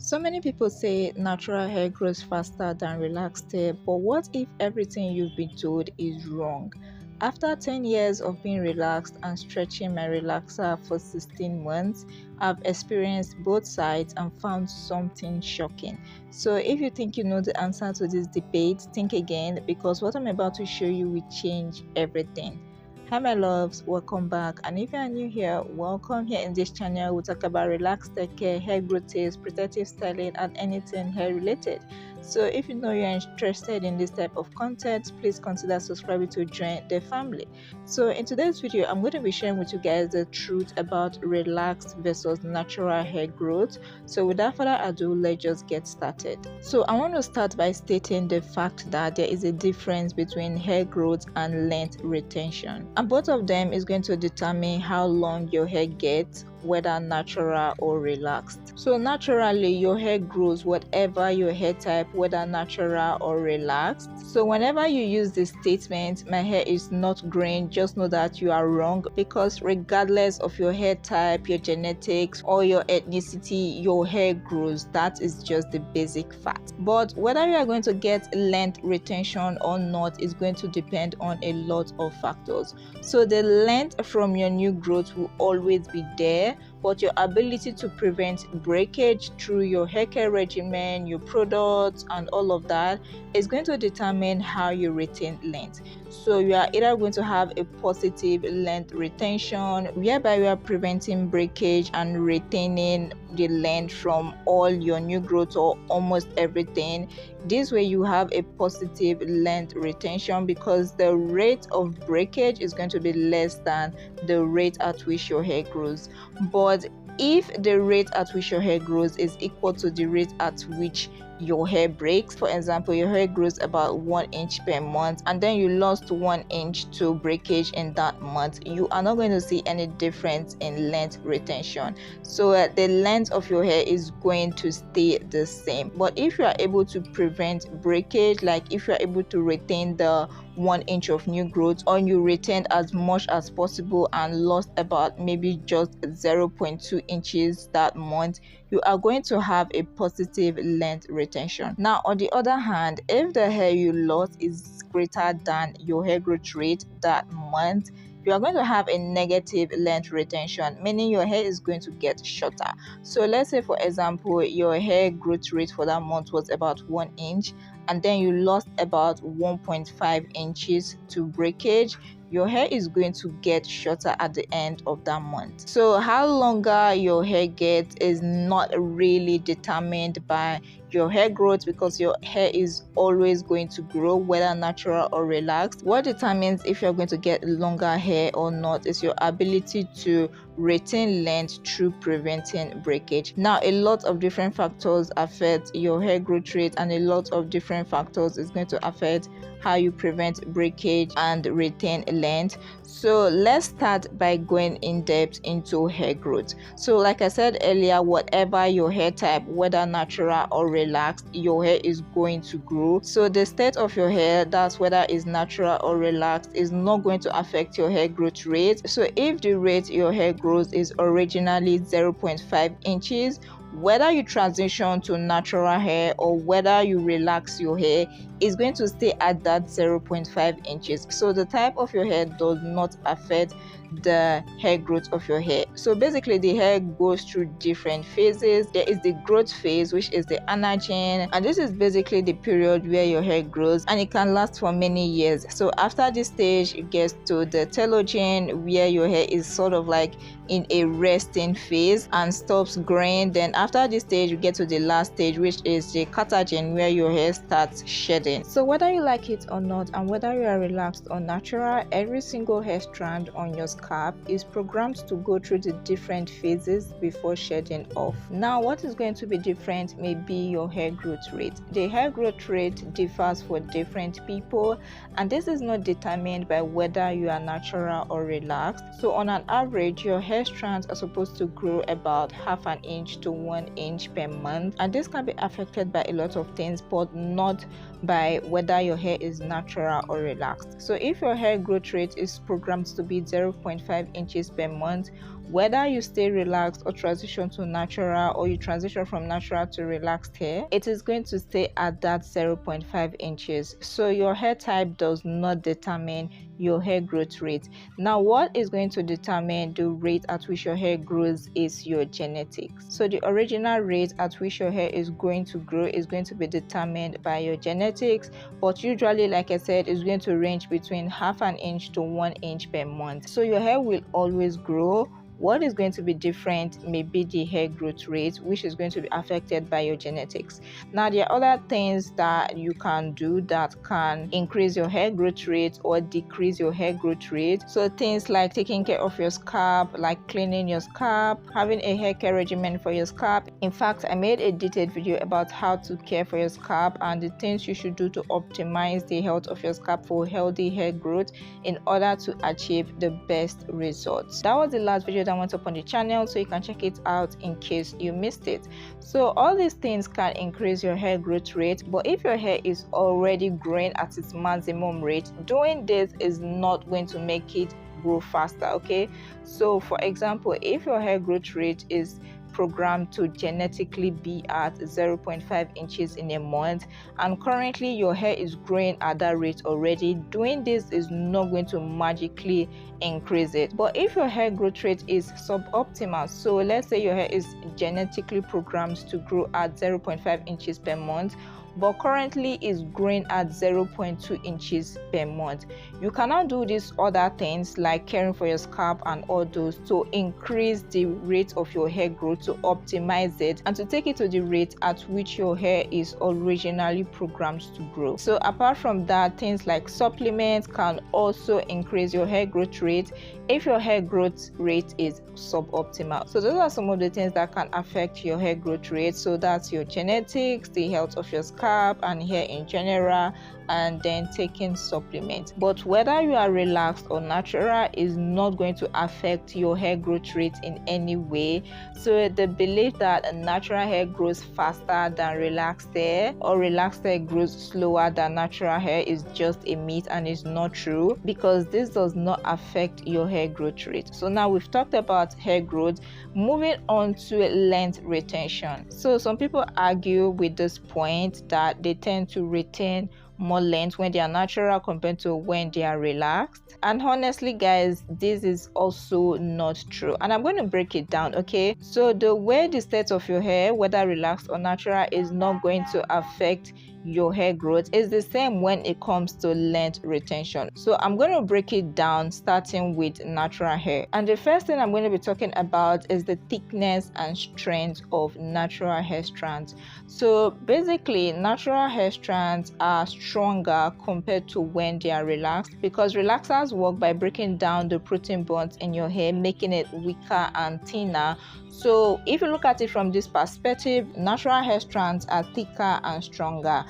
So many people say natural hair grows faster than relaxed hair, but what if everything you've been told is wrong? After 10 years of being relaxed and stretching my relaxer for 16 months, I've experienced both sides and found something shocking. So if you think you know the answer to this debate, think again because what I'm about to show you will change everything. Hi my loves, welcome back, and if you are new here, welcome. Here in this channel we talk about relaxed hair care, hair growth tips, protective styling and anything hair related. So if you know you're interested in this type of content, please consider subscribing to join the family. So in today's video I'm going to be sharing with you guys the truth about relaxed versus natural hair growth. So without further ado, let's just get started. So I want to start by stating the fact that there is a difference between hair growth and length retention, and both of them is going to determine how long your hair gets, whether natural or relaxed. So naturally your hair grows whatever your hair type, whether natural or relaxed. So whenever you use this statement, my hair is not growing, just know that you are wrong, because regardless of your hair type, your genetics or your ethnicity, your hair grows. That is just the basic fact. But whether you are going to get length retention or not is going to depend on a lot of factors. So the length from your new growth will always be there, but your ability to prevent breakage through your hair care regimen, your products and all of that is going to determine how you retain length. So you are either going to have a positive length retention, whereby you are preventing breakage and retaining the length from all your new growth or almost everything. This way you have a positive length retention because the rate of breakage is going to be less than the rate at which your hair grows. But if the rate at which your hair grows is equal to the rate at which your hair breaks, for example your hair grows about 1 inch per month and then you lost 1 inch to breakage in that month, you are not going to see any difference in length retention. So the length of your hair is going to stay the same. But if you are able to prevent breakage, like if you are able to retain the 1 inch of new growth, or you retained as much as possible and lost about maybe just 0.2 inches that month, you are going to have a positive length retention. Now on the other hand, if the hair you lost is greater than your hair growth rate that month, you are going to have a negative length retention, meaning your hair is going to get shorter. So let's say for example your hair growth rate for that month was about 1 inch and then you lost about 1.5 inches to breakage, your hair is going to get shorter at the end of that month. So how longer your hair gets is not really determined by your hair growth, because your hair is always going to grow whether natural or relaxed. What determines if you're going to get longer hair or not is your ability to retain length through preventing breakage. Now a lot of different factors affect your hair growth rate, and a lot of different factors is going to affect how you prevent breakage and retain length. So let's start by going in depth into hair growth. So like I said earlier, whatever your hair type, whether natural or relaxed, your hair is going to grow. So the state of your hair, that's whether it's natural or relaxed, is not going to affect your hair growth rate. So if the rate your hair grows is originally 0.5 inches, whether you transition to natural hair or whether you relax your hair, is going to stay at that 0.5 inches. So the type of your hair does not affect the hair growth of your hair. So basically the hair goes through different phases. There is the growth phase, which is the anagen, and this is basically the period where your hair grows, and it can last for many years. So after this stage it gets to the telogen, where your hair is sort of like in a resting phase and stops growing. Then after this stage you get to the last stage, which is the catagen, where your hair starts shedding. So whether you like it or not, and whether you are relaxed or natural, every single hair strand on your scalp is programmed to go through the different phases before shedding off. Now what is going to be different may be your hair growth rate. The hair growth rate differs for different people, and this is not determined by whether you are natural or relaxed. So on an average your hair strands are supposed to grow about half an inch to 1 inch per month, and this can be affected by a lot of things, but not by whether your hair is natural or relaxed. So if your hair growth rate is programmed to be 0.5 inches per month, whether you stay relaxed or transition to natural, or you transition from natural to relaxed hair, it is going to stay at that 0.5 inches. So your hair type does not determine your hair growth rate. Now what is going to determine the rate at which your hair grows is your genetics. So the original rate at which your hair is going to grow is going to be determined by your genetics, but usually, like I said, is going to range between half an inch to 1 inch per month. So your hair will always grow. What is going to be different may be the hair growth rate, which is going to be affected by your genetics. Now there are other things that you can do that can increase your hair growth rate or decrease your hair growth rate. So things like taking care of your scalp, like cleaning your scalp, having a hair care regimen for your scalp. In fact, I made a detailed video about how to care for your scalp and the things you should do to optimize the health of your scalp for healthy hair growth in order to achieve the best results. That was the last video that went up on the channel, so you can check it out in case you missed it. So all these things can increase your hair growth rate, but if your hair is already growing at its maximum rate, doing this is not going to make it grow faster. Okay, so for example, if your hair growth rate is programmed to genetically be at 0.5 inches in a month, and currently your hair is growing at that rate already, doing this is not going to magically increase it. But if your hair growth rate is suboptimal, so let's say your hair is genetically programmed to grow at 0.5 inches per month, but currently is growing at 0.2 inches per month, you cannot do these other things like caring for your scalp and all those to increase the rate of your hair growth, to optimize it and to take it to the rate at which your hair is originally programmed to grow. So apart from that, things like supplements can also increase your hair growth rate if your hair growth rate is suboptimal. So those are some of the things that can affect your hair growth rate. So that's your genetics, the health of your scalp and hair in general, and then taking supplements. But whether you are relaxed or natural is not going to affect your hair growth rate in any way. So the belief that a natural hair grows faster than relaxed hair, or relaxed hair grows slower than natural hair, is just a myth and is not true, because this does not affect your hair growth rate. So now we've talked about hair growth, moving on to length retention. So some people argue with this point that they tend to retain more length when they are natural compared to when they are relaxed, and honestly guys, this is also not true, and I'm going to break it down. Okay, so the way the state of your hair, whether relaxed or natural, is not going to affect your hair growth is the same when it comes to length retention. So I'm going to break it down starting with natural hair, and the first thing I'm going to be talking about is the thickness and strength of natural hair strands. So basically, natural hair strands are stronger compared to when they are relaxed, because relaxers work by breaking down the protein bonds in your hair, making it weaker and thinner. So if you look at it from this perspective, natural hair strands are thicker and stronger,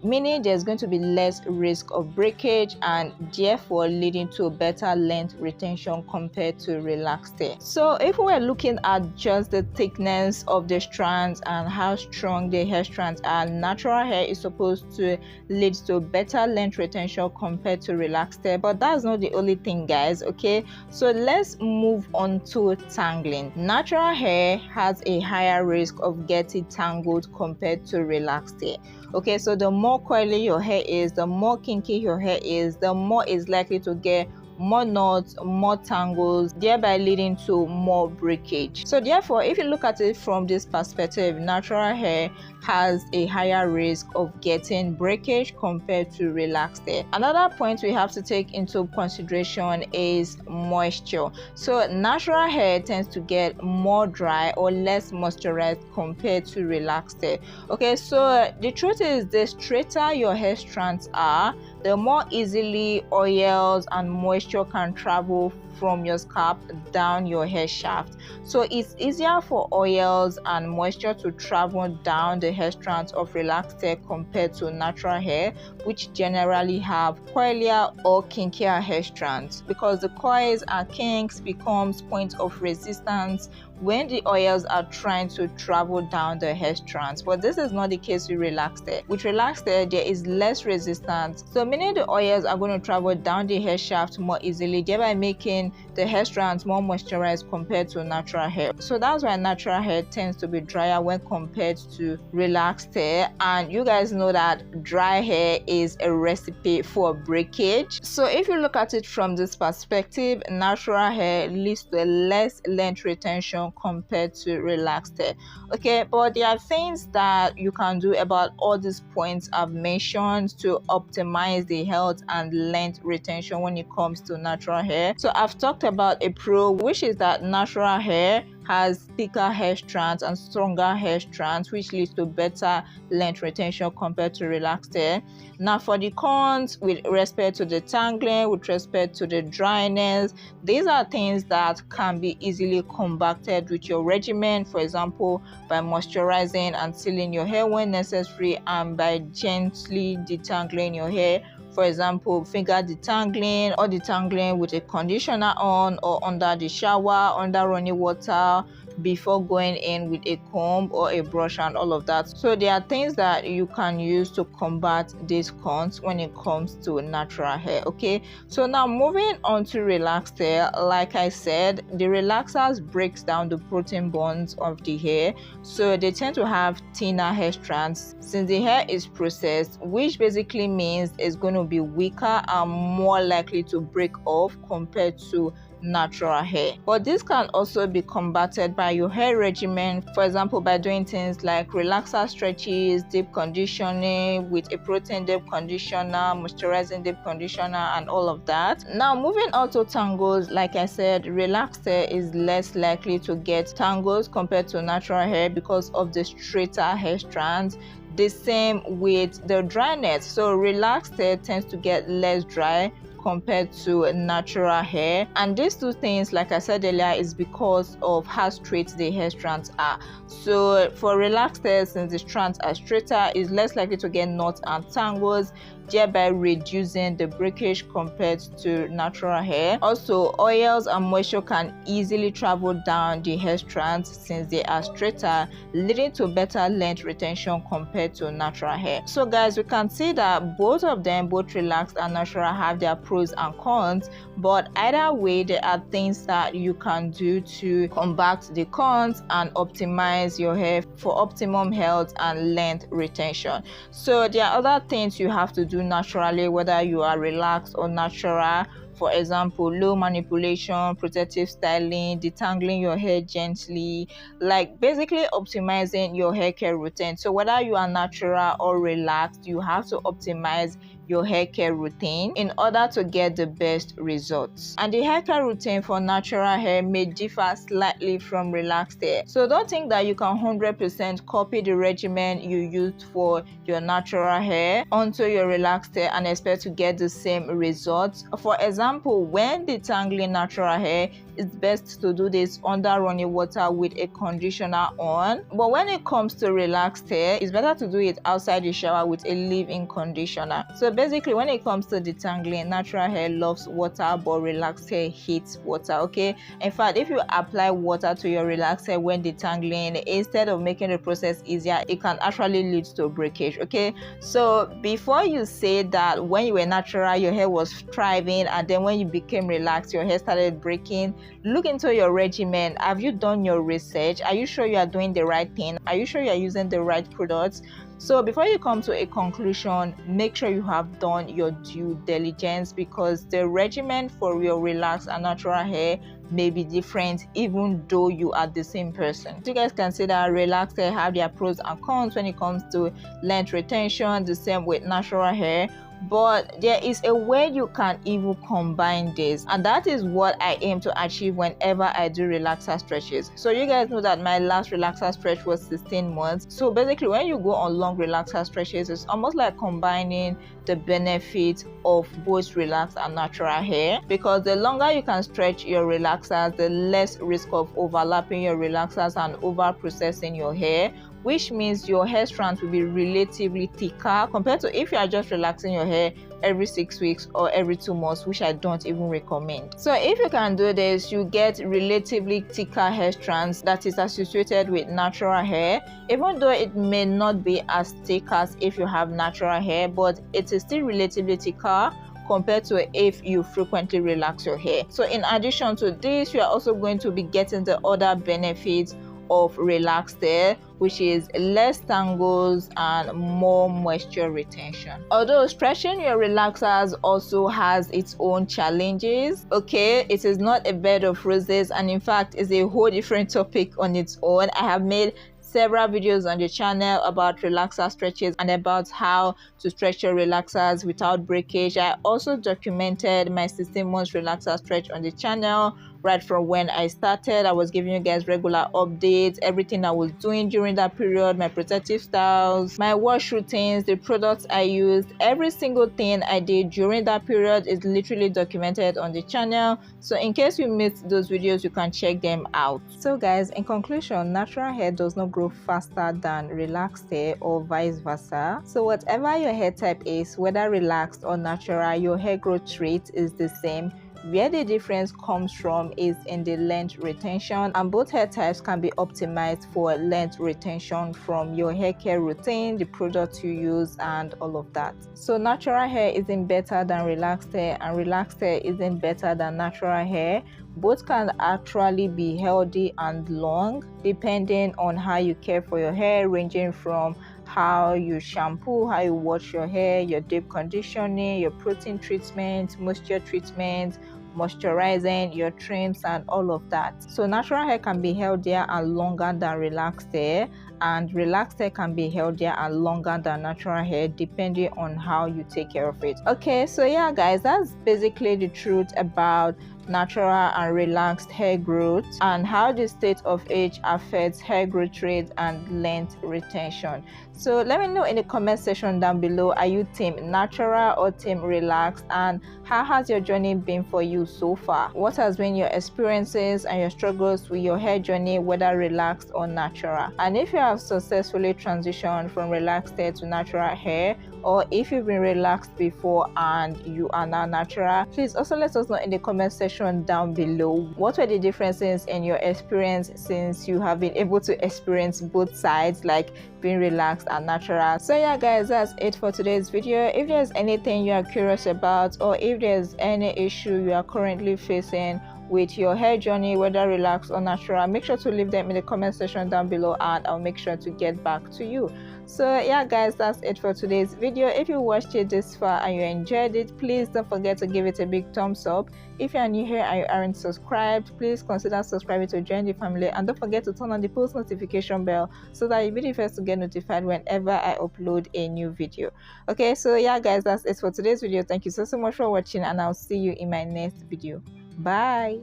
meaning there's going to be less risk of breakage and therefore leading to better length retention compared to relaxed hair. So if we were looking at just the thickness of the strands and how strong the hair strands are, natural hair is supposed to lead to better length retention compared to relaxed hair, but that's not the only thing, guys. Okay, so let's move on to tangling. Natural hair has a higher risk of getting tangled compared to relaxed hair. Okay, so the more coily your hair is, the more kinky your hair is, the more is likely to get more knots, more tangles, thereby leading to more breakage. So therefore, if you look at it from this perspective, natural hair has a higher risk of getting breakage compared to relaxed hair. Another point we have to take into consideration is moisture. So natural hair tends to get more dry or less moisturized compared to relaxed hair. Okay, so the truth is, the straighter your hair strands are, the more easily oils and moisture can travel from your scalp down your hair shaft. So it's easier for oils and moisture to travel down the hair strands of relaxed hair compared to natural hair, which generally have coilier or kinkier hair strands, because the coils and kinks becomes point of resistance when the oils are trying to travel down the hair strands. But this is not the case with relaxed hair. With relaxed hair, there is less resistance, so meaning the oils are going to travel down the hair shaft more easily, thereby making the hair strands more moisturized compared to natural hair. So that's why natural hair tends to be drier when compared to relaxed hair. And you guys know that dry hair is a recipe for breakage. So if you look at it from this perspective, natural hair leads to a less length retention compared to relaxed hair. Okay, but there are things that you can do about all these points I've mentioned to optimize the health and length retention when it comes to natural hair. So I've talked about a pro, which is that natural hair has thicker hair strands and stronger hair strands, which leads to better length retention compared to relaxed hair. Now for the cons, with respect to the tangling, with respect to the dryness, these are things that can be easily combated with your regimen, for example by moisturizing and sealing your hair when necessary, and by gently detangling your hair. For example, finger detangling or detangling with a conditioner on or under the shower, under running water, before going in with a comb or a brush and all of that. So there are things that you can use to combat these cons when it comes to natural hair. Okay, so now moving on to relaxed hair. Like I said, the relaxers breaks down the protein bonds of the hair, so they tend to have thinner hair strands since the hair is processed, which basically means it's going to be weaker and more likely to break off compared to natural hair. But this can also be combated by your hair regimen, for example by doing things like relaxer stretches, deep conditioning with a protein deep conditioner, moisturizing deep conditioner and all of that. Now moving on to tangles, like I said, relaxed hair is less likely to get tangles compared to natural hair because of the straighter hair strands. The same with the dryness, so relaxed hair tends to get less dry compared to natural hair, and these two things, like I said earlier, is because of how straight the hair strands are. So for relaxed hair, since the strands are straighter, is less likely to get knots and tangles, thereby reducing the breakage compared to natural hair. Also, oils and moisture can easily travel down the hair strands since they are straighter, leading to better length retention compared to natural hair. So guys, we can see that both of them, both relaxed and natural, have their pros and cons, but either way there are things that you can do to combat the cons and optimize your hair for optimum health and length retention. So there are other things you have to do naturally, whether you are relaxed or natural. For example, low manipulation, protective styling, detangling your hair gently, like basically optimizing your hair care routine. So whether you are natural or relaxed, you have to optimize your hair care routine in order to get the best results. And the hair care routine for natural hair may differ slightly from relaxed hair. So don't think that you can 100% copy the regimen you used for your natural hair onto your relaxed hair and expect to get the same results. For example, when detangling natural hair, it's best to do this under running water with a conditioner on. But when it comes to relaxed hair, it's better to do it outside the shower with a leave-in conditioner. So basically, when it comes to detangling, natural hair loves water, but relaxed hair hates water. Okay, in fact, if you apply water to your relaxed hair when detangling, instead of making the process easier, it can actually lead to breakage. Okay, so before you say that when you were natural your hair was thriving and then when you became relaxed your hair started breaking, look into your regimen. Have you done your research? Are you sure you are doing the right thing? Are you sure you are using the right products? So before you come to a conclusion, make sure you have done your due diligence, because the regimen for your relaxed and natural hair may be different even though you are the same person. So you guys can see that relaxed hair have their pros and cons when it comes to length retention, the same with natural hair. But there is a way you can even combine this, and that is what I aim to achieve whenever I do relaxer stretches. So you guys know that my last relaxer stretch was 16 months. So basically when you go on long relaxer stretches, it's almost like combining the benefits of both relaxed and natural hair, because the longer you can stretch your relaxers, the less risk of overlapping your relaxers and over processing your hair, which means your hair strands will be relatively thicker compared to if you are just relaxing your hair every 6 weeks or every 2 months, which I don't even recommend. So if you can do this, you get relatively thicker hair strands that is associated with natural hair, even though it may not be as thick as if you have natural hair, but it is still relatively thicker compared to if you frequently relax your hair. So in addition to this, you are also going to be getting the other benefits of relaxed hair, which is less tangles and more moisture retention. Although stretching your relaxers also has its own challenges, okay, it is not a bed of roses, and in fact is a whole different topic on its own. I have made several videos on the channel about relaxer stretches and about how to stretch your relaxers without breakage. I also documented my 16 months relaxer stretch on the channel. Right from when I started, I was giving you guys regular updates, everything I was doing during that period, my protective styles, my wash routines, the products I used, every single thing I did during that period is literally documented on the channel. So in case you missed those videos, you can check them out. So guys, in conclusion, natural hair does not grow faster than relaxed hair or vice versa. So whatever your hair type is, whether relaxed or natural, your hair growth rate is the same. Where the difference comes from is in the length retention, and both hair types can be optimized for length retention from your hair care routine, the products you use, and all of that. So natural hair isn't better than relaxed hair, and relaxed hair isn't better than natural hair. Both can actually be healthy and long depending on how you care for your hair, ranging from how you shampoo, how you wash your hair, your deep conditioning, your protein treatment, moisture treatment, moisturizing, your trims, and all of that. So natural hair can be healthier and longer than relaxed hair, and relaxed hair can be healthier and longer than natural hair depending on how you take care of it. Okay, so yeah guys, that's basically the truth about natural and relaxed hair growth and how the state of age affects hair growth rate and length retention. So let me know in the comment section down below, are you team natural or team relaxed, and how has your journey been for you so far? What has been your experiences and your struggles with your hair journey, whether relaxed or natural? And if you have successfully transitioned from relaxed hair to natural hair, or if you've been relaxed before and you are now natural, please also let us know in the comment section down below what were the differences in your experience, since you have been able to experience both sides, like being relaxed and natural. So yeah guys, that's it for today's video. If there's anything you are curious about, or if there's any issue you are currently facing with your hair journey, whether relaxed or natural, make sure to leave them in the comment section down below and I'll make sure to get back to you. So yeah guys, that's it for today's video. If you watched it this far and you enjoyed it, please don't forget to give it a big thumbs up. If you are new here and you aren't subscribed, please consider subscribing to join the family, and don't forget to turn on the post notification bell so that you'll be the first to get notified whenever I upload a new video. Okay, so yeah guys, that's it for today's video. Thank you so much for watching, and I'll see you in my next video. Bye.